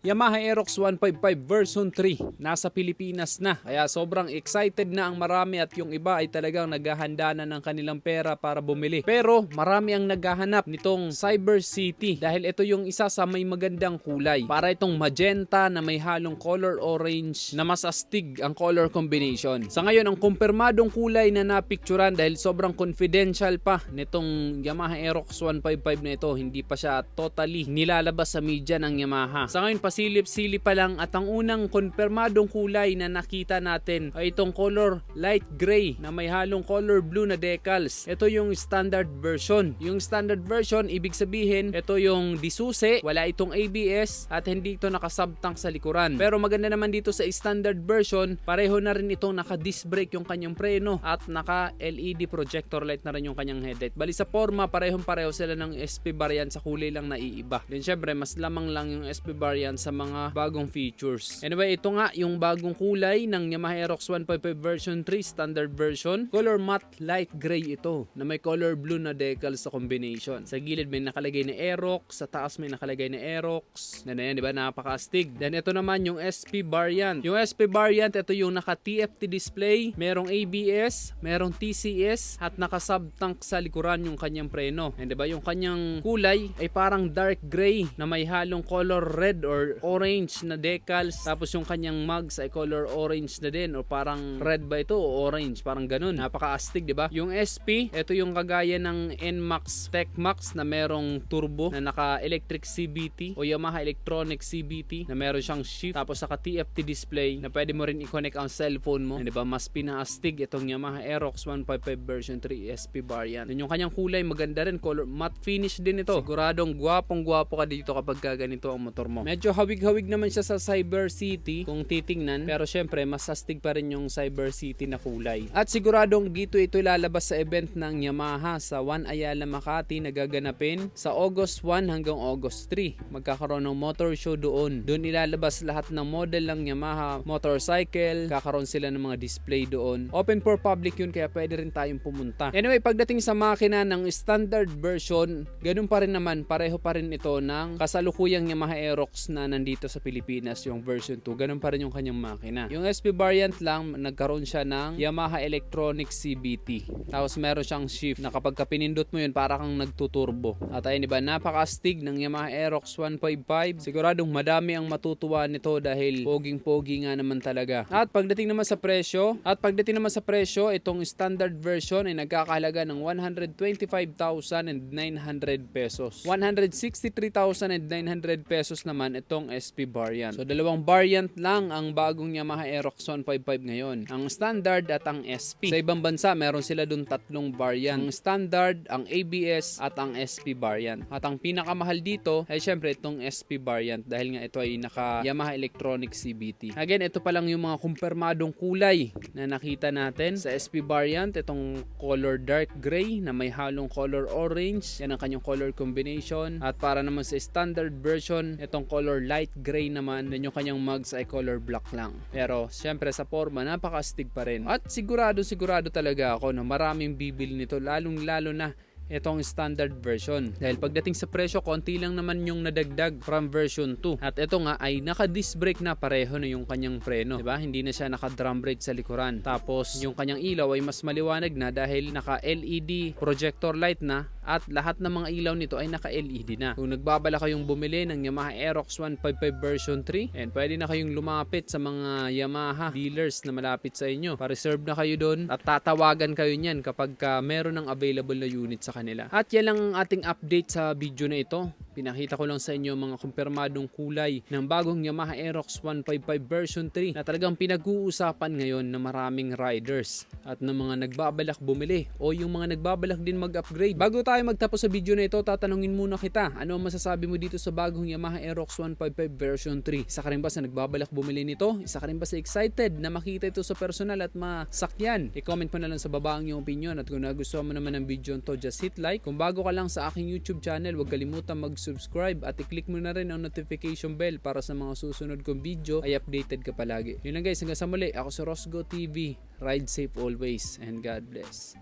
Yamaha Aerox 155 version 3 nasa Pilipinas na. Kaya sobrang excited na ang marami at yung iba ay talagang naghahanda na ng kanilang pera para bumili. Pero marami ang naghahanap nitong Cyber City dahil ito yung isa sa may magandang kulay. Para itong magenta na may halong color orange na mas astig ang color combination. Sa ngayon ang kumpirmadong kulay na napicturan dahil sobrang confidential pa nitong Yamaha Aerox 155 na ito. Hindi pa siya totally nilalabas sa media ng Yamaha. Sa ngayon pasilip-silip pa lang at ang unang konfirmadong kulay na nakita natin ay itong color light gray na may halong color blue na decals. Ito yung standard version. Yung standard version, ibig sabihin, ito yung disusi, wala itong ABS at hindi ito nakasubtank sa likuran. Pero maganda naman dito sa standard version, pareho na rin itong naka-disc brake yung kanyang preno at naka-LED projector light na rin yung kanyang headlight. Bali sa forma, parehong-pareho sila ng SP variant, sa kulay lang naiiba. Then syempre, mas lamang lang yung SP variant sa mga bagong features. Anyway, ito nga yung bagong kulay ng Yamaha Aerox 155 version 3 standard version. Color matte light gray ito na may color blue na decals sa combination. Sa gilid may nakalagay na Aerox, sa taas may nakalagay na Aerox. Na yan, di ba? Napaka-astig. Then ito naman yung SP variant. Yung SP variant, ito yung naka-TFT display, merong ABS, merong TCS at naka-subtank sa likuran yung kanyang preno. And di ba? Yung kanyang kulay ay parang dark gray na may halong color red or orange na decals. Tapos yung kanyang mugs ay color orange na din, o parang red ba ito o orange, parang ganun. Napaka-astig, di ba? Yung SP, ito yung kagaya ng NMAX TechMax na merong turbo na naka-electric CVT o Yamaha Electronic CVT na meron siyang shift. Tapos saka TFT display na pwede mo rin i-connect ang cellphone mo. Di ba? Mas pinaastig itong Yamaha Aerox 155 version 3 SP variant. Yung kanyang kulay maganda rin, color matte finish din ito. Siguradong gwapong-gwapo ka dito kapag ganito ang motor mo. Medyo hawig-hawig naman siya sa Cyber City kung titingnan, pero syempre mas astig pa rin yung Cyber City na kulay. At siguradong dito ito ilalabas sa event ng Yamaha sa One Ayala Makati na gaganapin sa August 1 hanggang August 3. Magkakaroon ng motor show doon. Doon ilalabas lahat ng model ng Yamaha motorcycle. Kakaroon sila ng mga display doon. Open for public yun, kaya pwede rin tayong pumunta. Anyway, pagdating sa makina ng standard version, ganun pa rin naman, pareho pa rin ito ng kasalukuyang Yamaha Aerox na nandito sa Pilipinas, yung version 2. Ganun pa rin yung kanyang makina. Yung SP variant lang, nagkaroon siya ng Yamaha Electronic CVT. Tapos meron siyang shift na kapag pinindot mo yun, para kang nagtuturbo. At ayun, diba, napaka-astig ng Yamaha Aerox 155. Siguradong madami ang matutuwa nito dahil poging-pogi nga naman talaga. At pagdating naman sa presyo, itong standard version ay nagkakahalaga ng 125,900 pesos. 163,900 pesos naman itong SP variant. So dalawang variant lang ang bagong Yamaha Aerox 155 ngayon. Ang standard at ang SP. Sa ibang bansa, meron sila dun tatlong variant. Ang standard, ang ABS at ang SP variant. At ang pinakamahal dito ay syempre itong SP variant dahil nga ito ay naka Yamaha Electronic CVT. Again, ito pa lang yung mga kumpirmadong kulay na nakita natin. Sa SP variant, itong color dark gray na may halong color orange. Yan ang kanyang color combination. At para naman sa standard version, itong color light gray naman. Then yung kanyang mugs ay color black lang. Pero syempre sa forma, napaka-astig pa rin. At sigurado talaga ako na maraming bibili nito, lalong-lalo na itong standard version. Dahil pagdating sa presyo, konti lang naman yung nadagdag from version 2. At ito nga ay naka-disc brake na, pareho na yung kanyang preno. Diba? Hindi na siya naka-drum brake sa likuran. Tapos yung kanyang ilaw ay mas maliwanag na dahil naka-LED projector light na at lahat ng mga ilaw nito ay naka-LED na. Kung nagbabala kayong bumili ng Yamaha Aerox 155 version 3, and pwede na kayong lumapit sa mga Yamaha dealers na malapit sa inyo. Pa-reserve na kayo doon at tatawagan kayo niyan kapag meron ng available na unit sa kanila. At yan lang ang ating update sa video na ito. Pinakita ko lang sa inyo mga kumpirmadong kulay ng bagong Yamaha Aerox 155 version 3 na talagang pinag-uusapan ngayon ng maraming riders at ng mga nagbabalak bumili o yung mga nagbabalak din mag-upgrade. Bago tayo magtapos sa video na ito, tatanungin muna kita, ano ang masasabi mo dito sa bagong Yamaha Aerox 155 version 3? Isa ka rin ba sa nagbabalak bumili nito? Isa ka rin ba sa excited na makita ito sa personal at masakyan? I-comment mo na lang sa baba ang iyong opinion, at kung nagustuhan mo naman ang video nito, just hit like. Kung bago ka lang sa aking YouTube channel, huwag kalimutan mag-subscribe at i-click mo na rin ang notification bell para sa mga susunod kong video ay updated ka palagi. Yun lang guys, hanggang sa muli, ako si Rosgo TV. Ride safe always and God bless.